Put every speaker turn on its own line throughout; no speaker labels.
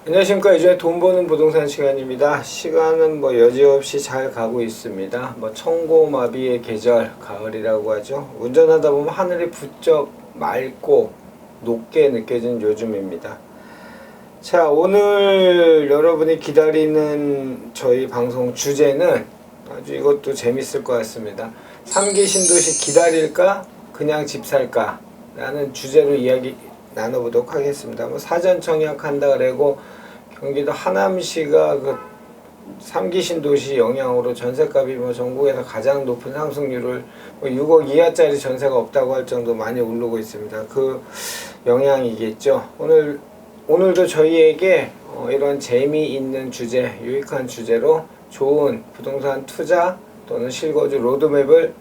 안녕하십니까. 요즘에 돈 버는 부동산 시간입니다. 시간은 여지없이 잘 가고 있습니다. 청고마비의 계절, 가을이라고 하죠. 운전하다 보면 하늘이 부쩍 맑고 높게 느껴지는 요즘입니다. 자, 오늘 여러분이 기다리는 저희 방송 주제는 아주 이것도 재밌을 것 같습니다. 3기 신도시 기다릴까? 그냥 집 살까? 라는 주제로 이야기 나눠보도록 하겠습니다. 사전 청약한다 그러고 경기도 하남시가 그 3기 신도시 영향으로 전셋값이 전국에서 가장 높은 상승률을 6억 이하짜리 전세가 없다고 할 정도 많이 오르고 있습니다. 그 영향이겠죠. 오늘도 저희에게 이런 재미있는 주제, 유익한 주제로 좋은 부동산 투자 또는 실거주 로드맵을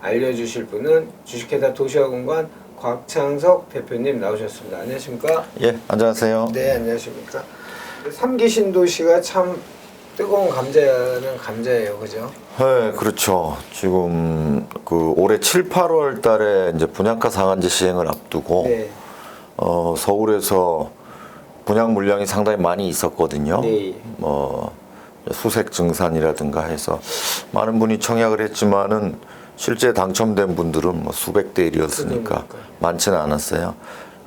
알려주실 분은 주식회사 도시화공간 곽창석 대표님 나오셨습니다. 안녕하십니까?
예, 안녕하세요.
네, 안녕하십니까? 3기 신도시가 참 뜨거운 감자는 감자예요, 그죠?
네, 그렇죠. 지금 올해 7, 8월 달에 이제 분양가 상한제 시행을 앞두고
네.
서울에서 분양 물량이 상당히 많이 있었거든요.
네.
수색 증산이라든가 해서 많은 분이 청약을 했지만은 실제 당첨된 분들은 수백 대 1이었으니까 많지는 않았어요.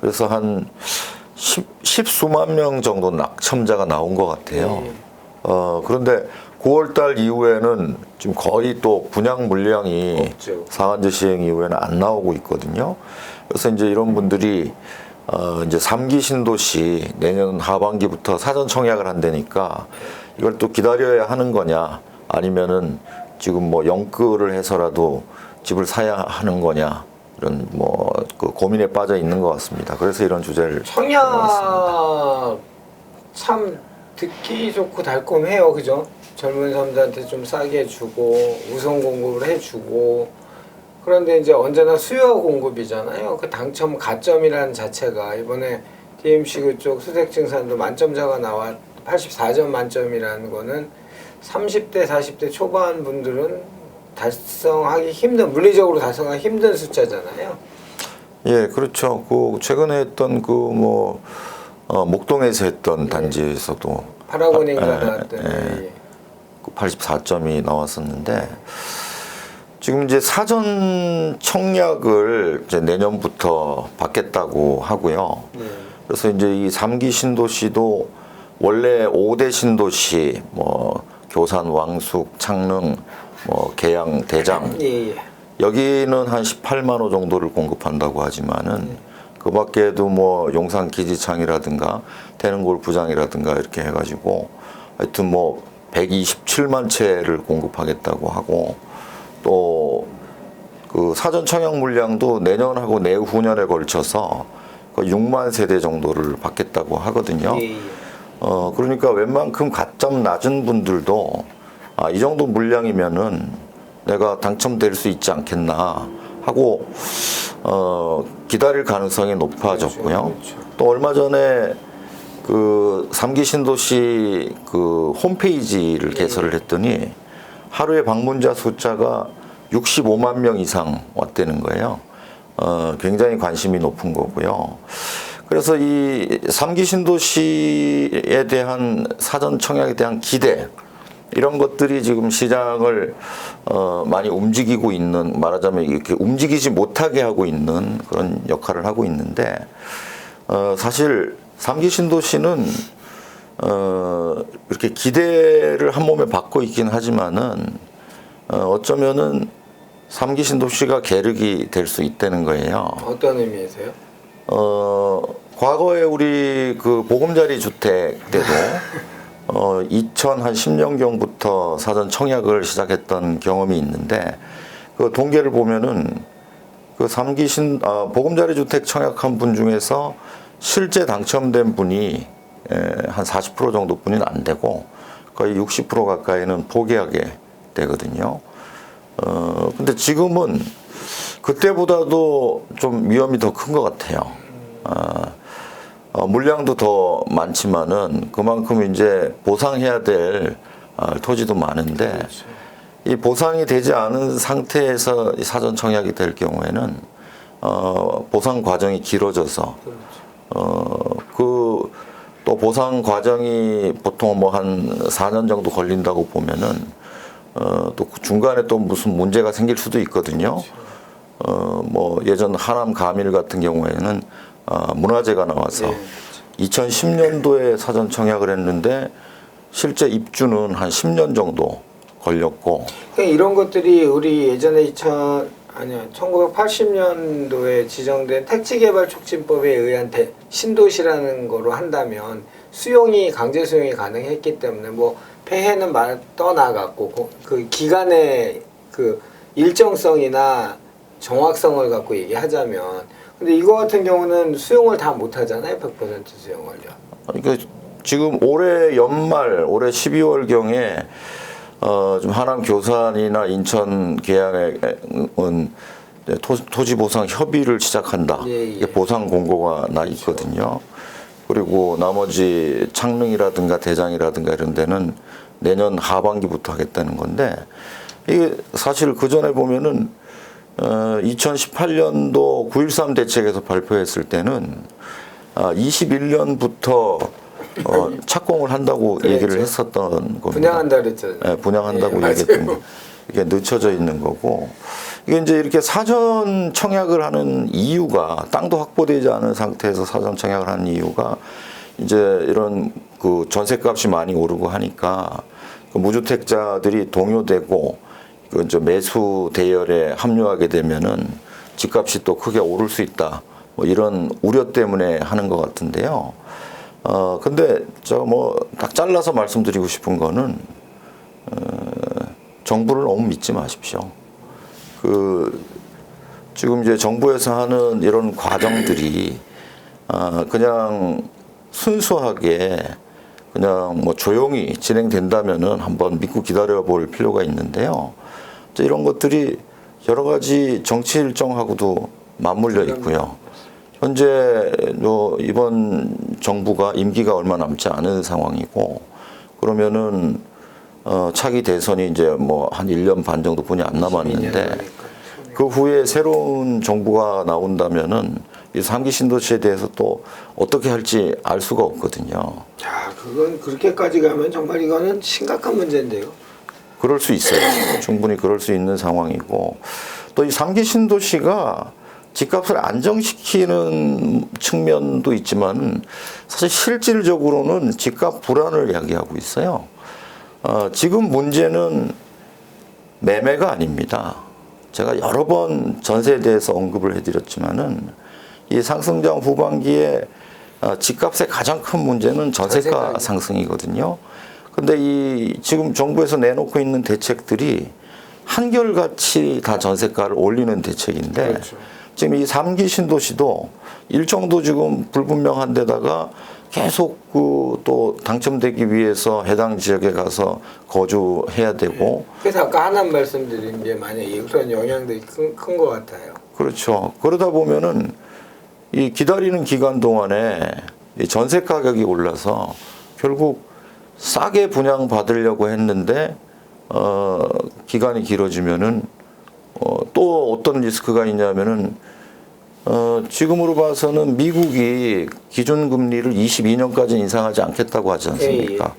그래서 한 십수만 명 정도 낙첨자가 나온 것 같아요.
네.
그런데 9월 달 이후에는 지금 거의 또 분양 물량이
없죠.
상한제 시행 이후에는 안 나오고 있거든요. 그래서 이제 이런 분들이 이제 3기 신도시 내년 하반기부터 사전 청약을 한다니까 이걸 또 기다려야 하는 거냐 아니면은 지금 영끌을 해서라도 집을 사야 하는 거냐 이런 그 고민에 빠져 있는 것 같습니다. 그래서 이런 주제를
청약 참 듣기 좋고 달콤해요, 그죠? 젊은 사람들한테 좀 싸게 해주고 우선 공급을 해주고 그런데 이제 언제나 수요 공급이잖아요. 그 당첨 가점이라는 자체가 이번에 DMC 그쪽 수색증산도 만점자가 나와 84점 만점이라는 거는 30대 40대 초반 분들은 달성하기 힘든, 물리적으로 달성하기 힘든 숫자잖아요.
예, 그렇죠. 최근에 했던 목동에서 했던 단지에서도
파라곤인가 나왔던
84점이 나왔었는데 지금 이제 사전 청약을 이제 내년부터 받겠다고 하고요. 그래서 이제 이 3기 신도시도 원래 5대 신도시 교산, 왕숙, 창릉, 계양, 대장 여기는 한 18만 호 정도를 공급한다고 하지만은 그 밖에도 용산 기지창이라든가 대릉 골프장이라든가 이렇게 해가지고 하여튼 127만 채를 공급하겠다고 하고 또 그 사전 청약 물량도 내년하고 내후년에 걸쳐서 6만 세대 정도를 받겠다고 하거든요. 그러니까 웬만큼 가점 낮은 분들도 이 정도 물량이면은 내가 당첨될 수 있지 않겠나 하고 기다릴 가능성이 높아졌고요.
그렇죠.
또 얼마 전에 그 3기 신도시 그 홈페이지를 개설을 했더니 하루에 방문자 숫자가 65만 명 이상 왔다는 거예요. 굉장히 관심이 높은 거고요. 그래서 이 3기 신도시에 대한 사전 청약에 대한 기대 이런 것들이 지금 시장을 많이 움직이고 있는, 말하자면 이렇게 움직이지 못하게 하고 있는 그런 역할을 하고 있는데 사실 3기 신도시는 이렇게 기대를 한 몸에 받고 있긴 하지만은 어쩌면은 3기 신도시가 계륵이 될 수 있다는 거예요.
어떤 의미에서요?
과거에 우리 그 보금자리 주택 때도 2010년경부터 사전 청약을 시작했던 경험이 있는데 그 통계를 보면은 그 3기 보금자리 주택 청약한 분 중에서 실제 당첨된 분이 한 40% 정도뿐이는 안 되고 거의 60% 가까이는 포기하게 되거든요. 근데 지금은 그때보다도 좀 위험이 더 큰 것 같아요. 물량도 더 많지만은 그만큼 이제 보상해야 될 토지도 많은데 이 보상이 되지 않은 상태에서 사전 청약이 될 경우에는 보상 과정이 길어져서 또 보상 과정이 보통 뭐 한 4년 정도 걸린다고 보면은 또 중간에 또 무슨 문제가 생길 수도 있거든요. 뭐 예전 하남 가밀 같은 경우에는 문화재가 나와서
네.
2010년도에 사전 청약을 했는데 실제 입주는 한 10년 정도 걸렸고.
그러니까 이런 것들이 우리 예전에 1980년도에 지정된 택지개발촉진법에 의한 신도시라는 거로 한다면 강제 수용이 가능했기 때문에 뭐 폐해는 떠나갔고 그 기간의 그 일정성이나 정확성을 갖고 얘기하자면, 근데 이거 같은 경우는 수용을 다 못하잖아요. 100% 수용을요.
그러니까 지금 올해 연말 올해 12월경에 좀 하남 교산이나 인천 계양은 토지 보상 협의를 시작한다.
예.
이게 보상 공고가 나 있거든요. 그리고 나머지 창릉이라든가 대장이라든가 이런 데는 내년 하반기부터 하겠다는 건데, 이게 사실 그 전에 보면은 2018년도 9.13 대책에서 발표했을 때는 21년부터 착공을 한다고
그렇죠.
얘기를 했었던 겁니다.
분양한다 그랬잖아요.
네, 분양한다고
네,
얘기했던
맞아요.
게 이게 늦춰져 있는 거고, 이게 이제 이렇게 사전 청약을 하는 이유가, 땅도 확보되지 않은 상태에서 사전 청약을 하는 이유가 이제 이런 그 전셋값이 많이 오르고 하니까 그 무주택자들이 동요되고 그 이제 매수 대열에 합류하게 되면은 집값이 또 크게 오를 수 있다. 뭐 이런 우려 때문에 하는 것 같은데요. 근데 저 뭐 딱 잘라서 말씀드리고 싶은 거는 정부를 너무 믿지 마십시오. 지금 이제 정부에서 하는 이런 과정들이 그냥 순수하게 그냥 뭐 조용히 진행된다면은 한번 믿고 기다려 볼 필요가 있는데요. 이런 것들이 여러 가지 정치 일정하고도 맞물려 있고요. 현재 이번 정부가 임기가 얼마 남지 않은 상황이고, 그러면은 차기 대선이 이제 뭐 한 1년 반 정도뿐이 안 남았는데, 그 후에 새로운 정부가 나온다면은 이 3기 신도시에 대해서 또 어떻게 할지 알 수가 없거든요.
자, 그건 그렇게까지 가면 정말 이거는 심각한 문제인데요.
그럴 수 있어요. 충분히 그럴 수 있는 상황이고, 또 이 3기 신도시가 집값을 안정시키는 측면도 있지만 사실 실질적으로는 집값 불안을 야기하고 있어요. 지금 문제는 매매가 아닙니다. 제가 여러 번 전세에 대해서 언급을 해드렸지만은 이 상승장 후반기에 집값의 가장 큰 문제는 전세가 상승이거든요. 근데 지금 정부에서 내놓고 있는 대책들이 한결같이 다 전세가를 올리는 대책인데,
그렇죠.
지금 이 3기 신도시도 일정도 지금 불분명한 데다가 계속 또 당첨되기 위해서 해당 지역에 가서 거주해야 되고.
그래서 아까 하나 말씀드린 게 만약에 그런 영향들이 큰 것 같아요.
그렇죠. 그러다 보면은 이 기다리는 기간 동안에 이 전세 가격이 올라서 결국 싸게 분양 받으려고 했는데 기간이 길어지면은 또 어떤 리스크가 있냐면은 지금으로 봐서는 미국이 기준금리를 22년까지 인상하지 않겠다고 하지 않습니까?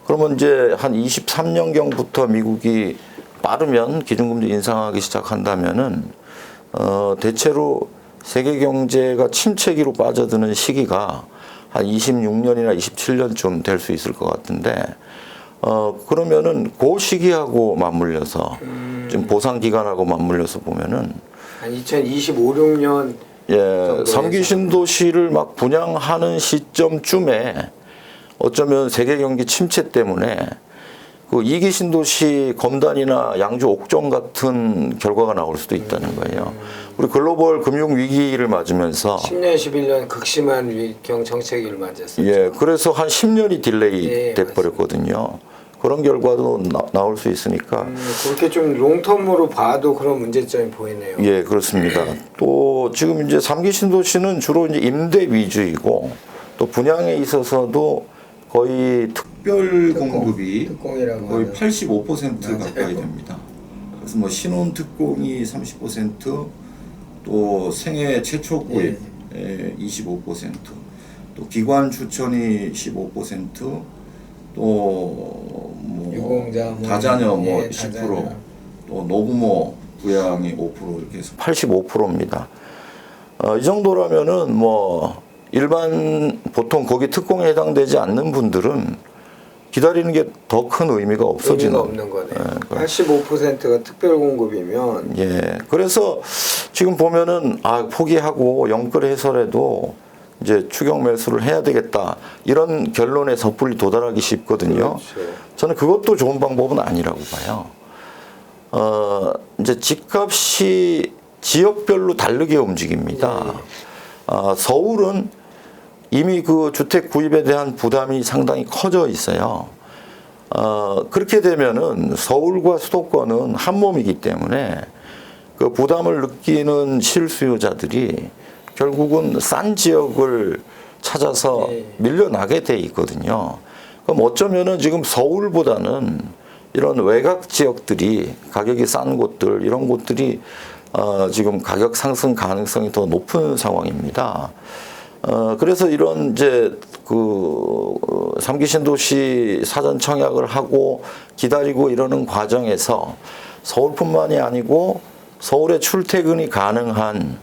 그러면 이제 한 23년경부터 미국이 빠르면 기준금리 인상하기 시작한다면은 대체로 세계 경제가 침체기로 빠져드는 시기가 한 26년이나 27년쯤 될 수 있을 것 같은데, 그러면은 그 시기하고 맞물려서 지금 보상 기간하고 맞물려서 보면은
한 2025, 6년
3기 신도시를 막 분양하는 시점쯤에 어쩌면 세계 경기 침체 때문에 그 2기 신도시 검단이나 양주 옥정 같은 결과가 나올 수도 있다는 거예요. 우리 글로벌 금융 위기를 맞으면서
10년, 11년 극심한 위경 정체기를 맞았었죠.
그래서 한 10년이 딜레이 돼 버렸거든요. 그런 결과도 나올 수 있으니까.
그렇게 좀 롱텀으로 봐도 그런 문제점이 보이네요.
예, 그렇습니다. 또 지금 이제 3기 신도시는 주로 이제 임대 위주이고, 또 분양에 있어서도 거의 특별 공급이
특공이라고
거의
하는.
85% 가까이 됩니다. 그래서 뭐 신혼 특공이 30%, 또 생애 최초 구입 25%, 또 기관 추천이 15%, 또뭐
유공자, 뭐
다자녀 뭐
예,
10%,
다자녀.
또 노부모 부양이 5% 이렇게 해서 85%입니다. 이 정도라면은 뭐 일반 보통 거기 특공에 해당되지 않는 분들은 기다리는 게 더 큰 의미가 없어지는.
의미가 없는 거네요.
예,
85%가 특별 공급이면
예. 그래서 지금 보면은 포기하고 영끌해서라도 이제 추격 매수를 해야 되겠다 이런 결론에 섣불리 도달하기 쉽거든요.
그렇죠.
저는 그것도 좋은 방법은 아니라고 봐요. 이제 집값이 지역별로 다르게 움직입니다. 서울은 이미 그 주택 구입에 대한 부담이 상당히 커져 있어요. 그렇게 되면은 서울과 수도권은 한 몸이기 때문에 그 부담을 느끼는 실수요자들이 결국은 싼 지역을 찾아서 밀려나게 돼 있거든요. 그럼 어쩌면은 지금 서울보다는 이런 외곽 지역들이 가격이 싼 곳들 이런 곳들이 지금 가격 상승 가능성이 더 높은 상황입니다. 그래서 이런 이제 그 3기 신도시 사전 청약을 하고 기다리고 이러는 과정에서 서울뿐만이 아니고 서울에 출퇴근이 가능한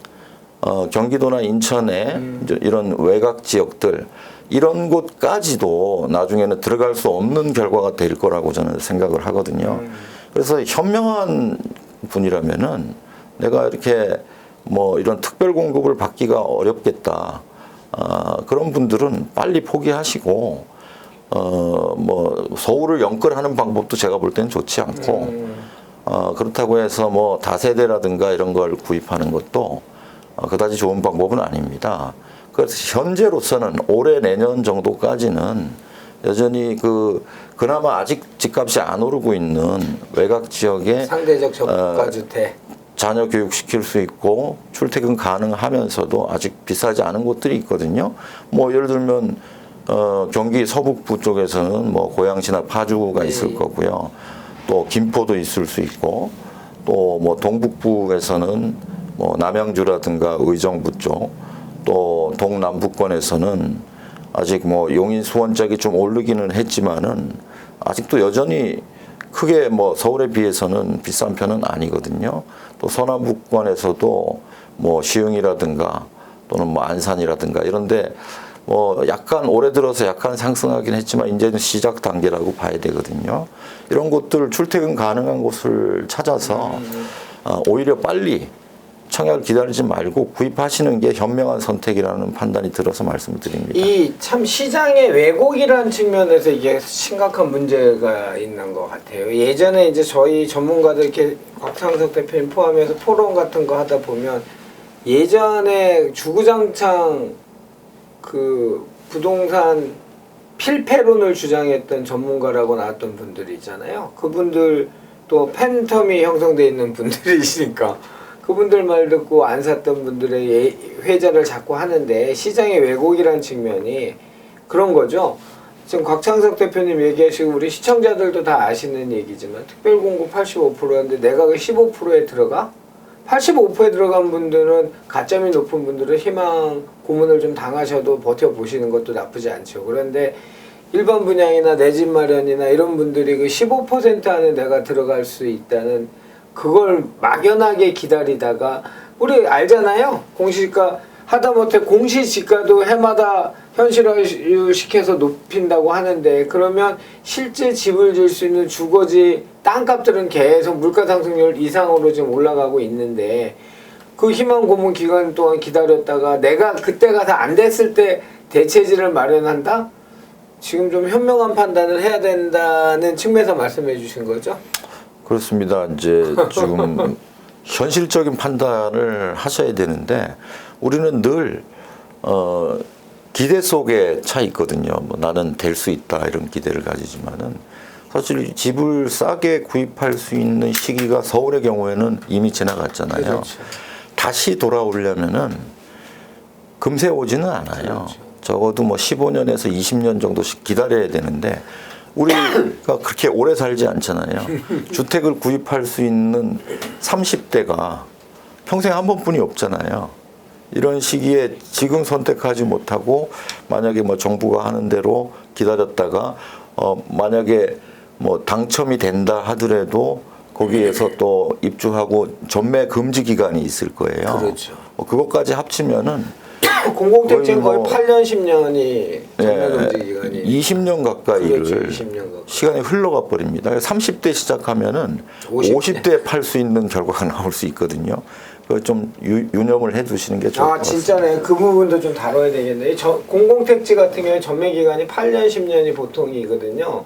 경기도나 인천의 이제 이런 외곽 지역들 이런 곳까지도 나중에는 들어갈 수 없는 결과가 될 거라고 저는 생각을 하거든요. 그래서 현명한 분이라면은 내가 이렇게 뭐 이런 특별 공급을 받기가 어렵겠다. 그런 분들은 빨리 포기하시고 뭐 서울을 영끌하는 방법도 제가 볼 때는 좋지 않고 그렇다고 해서 뭐 다세대라든가 이런 걸 구입하는 것도 그다지 좋은 방법은 아닙니다. 그래서 현재로서는 올해 내년 정도까지는 여전히 그나마 아직 집값이 안 오르고 있는 외곽 지역에
상대적 저가 주택
자녀 교육시킬 수 있고 출퇴근 가능하면서도 아직 비싸지 않은 곳들이 있거든요. 뭐 예를 들면 경기 서북부 쪽에서는 뭐 고양시나 파주가 있을 거고요. 또 김포도 있을 수 있고 또 뭐 동북부에서는 뭐 남양주라든가 의정부 쪽 또 동남부권에서는 아직 뭐 용인 수원 쪽이 좀 오르기는 했지만은 아직도 여전히 크게 뭐 서울에 비해서는 비싼 편은 아니거든요. 또 서남북권에서도 뭐 시흥이라든가 또는 뭐 안산이라든가 이런데 뭐 약간 올해 들어서 약간 상승하긴 했지만 이제는 시작 단계라고 봐야 되거든요. 이런 곳들 출퇴근 가능한 곳을 찾아서 오히려 빨리 청약을 기다리지 말고 구입하시는 게 현명한 선택이라는 판단이 들어서 말씀을 드립니다.
이 참 시장의 왜곡이라는 측면에서 이게 심각한 문제가 있는 것 같아요. 예전에 이제 저희 전문가들 이렇게 곽창석 대표님 포함해서 토론 같은 거 하다 보면 예전에 주구장창 그 부동산 필패론을 주장했던 전문가라고 나왔던 분들이 있잖아요. 그분들 또 팬텀이 형성되어 있는 분들이시니까 그분들 말 듣고 안 샀던 분들의 회자를 자꾸 하는데 시장의 왜곡이라는 측면이 그런 거죠. 지금 곽창석 대표님 얘기하시고 우리 시청자들도 다 아시는 얘기지만 특별공급 85%였는데 내각이 15%에 들어가? 85%에 들어간 분들은 가점이 높은 분들은 희망 고문을 좀 당하셔도 버텨보시는 것도 나쁘지 않죠. 그런데 일반 분양이나 내 집 마련이나 이런 분들이 그 15% 안에 내가 들어갈 수 있다는 그걸 막연하게 기다리다가 우리 알잖아요. 공시지가 하다못해 공시지가도 해마다 현실화시켜서 높인다고 하는데 그러면 실제 집을 질 수 있는 주거지 땅값들은 계속 물가 상승률 이상으로 지금 올라가고 있는데 그 희망 고문 기간 동안 기다렸다가 내가 그때가 다 안 됐을 때 대체지를 마련한다? 지금 좀 현명한 판단을 해야 된다는 측면에서 말씀해 주신 거죠?
그렇습니다. 이제 지금 현실적인 판단을 하셔야 되는데 우리는 늘 기대 속에 차 있거든요. 뭐 나는 될 수 있다 이런 기대를 가지지만은 사실 집을 싸게 구입할 수 있는 시기가 서울의 경우에는 이미 지나갔잖아요.
그렇죠.
다시 돌아오려면은 금세 오지는 않아요.
그렇죠.
적어도 뭐 15년에서 20년 정도씩 기다려야 되는데 우리가 그렇게 오래 살지 않잖아요. 주택을 구입할 수 있는 30대가 평생 한 번뿐이 없잖아요. 이런 시기에 지금 선택하지 못하고 만약에 뭐 정부가 하는 대로 기다렸다가 만약에 뭐 당첨이 된다 하더라도 거기에서 또 입주하고 전매 금지 기간이 있을 거예요.
그렇죠.
그것까지 합치면은
공공택지는 거의
거의
8년 10년이 전매 금지 기간이
20년 가까이를
그렇죠, 20년 가까이.
시간이 흘러가 버립니다. 30대 시작하면 50대 팔 수 있는 결과가 나올 수 있거든요. 그걸 좀 유념을 해두시는 게 좋을 것 같습니다.
진짜네. 그 부분도 좀 다뤄야 되겠네. 공공택지 같은 경우에 전매 기간이 8년 10년이 보통이거든요.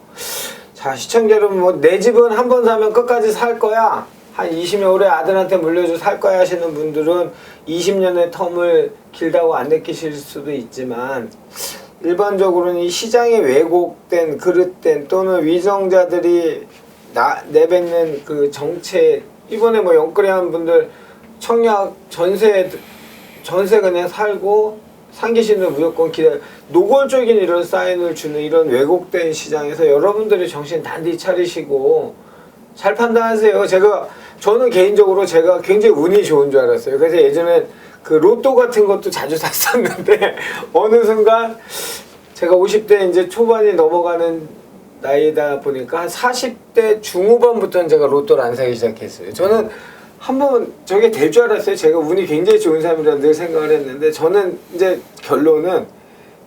자, 시청자 여러분, 뭐 내 집은 한 번 사면 끝까지 살 거야. 한 20년 올해 아들한테 물려줘 살 거야 하시는 분들은 20년의 텀을 길다고 안 느끼실 수도 있지만, 일반적으로는 이 시장에 왜곡된, 그릇된 또는 위정자들이 내뱉는 그 정책, 이번에 뭐 영끌이한 분들 청약 전세 그냥 살고 상계신을 무조건 기다려, 노골적인 이런 사인을 주는 이런 왜곡된 시장에서 여러분들이 정신 단디 차리시고 잘 판단하세요. 저는 개인적으로 제가 굉장히 운이 좋은 줄 알았어요. 그래서 예전에 그 로또 같은 것도 자주 샀었는데 어느 순간 제가 50대 이제 초반이 넘어가는 나이다 보니까 한 40대 중후반부터는 제가 로또를 안 사기 시작했어요. 저는 한번 저게 될 줄 알았어요. 제가 운이 굉장히 좋은 사람이라는 늘 생각을 했는데, 저는 이제 결론은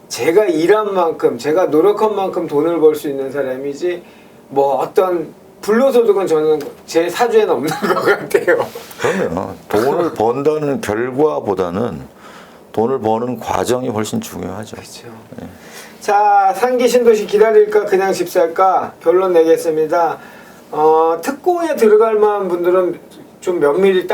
제가 일한 만큼, 제가 노력한 만큼 돈을 벌 수 있는 사람이지, 뭐 어떤 불로소득은 저는 제 사주에는 없는 것 같아요.
그러면 돈을 번다는 결과보다는 돈을 버는 과정이 훨씬 중요하죠.
그렇죠. 네. 자, 상기 신도시 기다릴까 그냥 집 살까 결론 내겠습니다. 특공에 들어갈 만한 분들은 좀 면밀히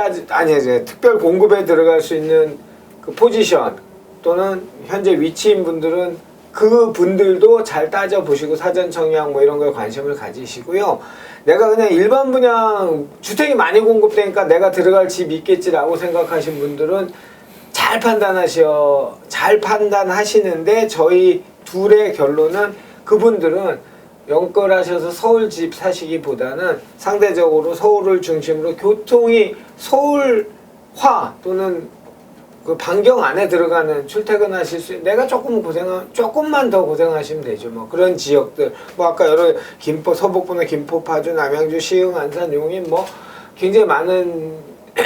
특별 공급에 들어갈 수 있는 그 포지션 또는 현재 위치인 분들은 그 분들도 잘 따져보시고 사전 청약 뭐 이런 거에 관심을 가지시고요. 내가 그냥 일반 분양 주택이 많이 공급되니까 내가 들어갈 집 있겠지라고 생각하신 분들은 잘 판단하시는데, 저희 둘의 결론은 그분들은 영끌하셔서 서울 집 사시기보다는 상대적으로 서울을 중심으로 교통이 서울화 또는 그 반경 안에 들어가는 출퇴근하실 수 내가 조금만 더 고생하시면 되죠. 뭐 그런 지역들, 뭐 아까 여러 김포, 서북부는 김포, 파주, 남양주, 시흥, 안산, 용인 뭐 굉장히 많은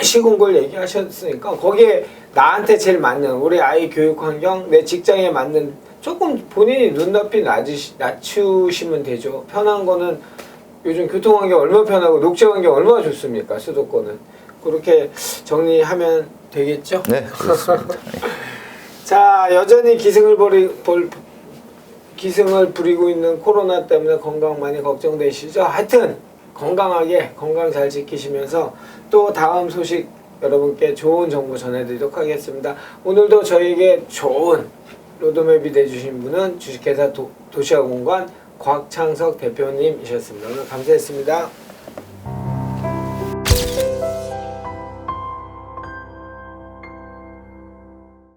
시군구를 얘기하셨으니까 거기에 나한테 제일 맞는 우리 아이 교육 환경, 내 직장에 맞는 조금 본인이 눈높이 낮추시면 되죠. 편한 거는 요즘 교통환경 얼마나 편하고 녹지환경 얼마나 좋습니까? 수도권은. 그렇게 정리하면 되겠죠?
네, 그렇습니다.
자, 여전히 기승을 부리고 있는 코로나 때문에 건강 많이 걱정되시죠? 하여튼 건강 잘 지키시면서 또 다음 소식 여러분께 좋은 정보 전해드리도록 하겠습니다. 오늘도 저에게 좋은 로드맵이 돼주신 분은 주식회사 도시화공관 곽창석 대표님이셨습니다. 오늘 감사했습니다.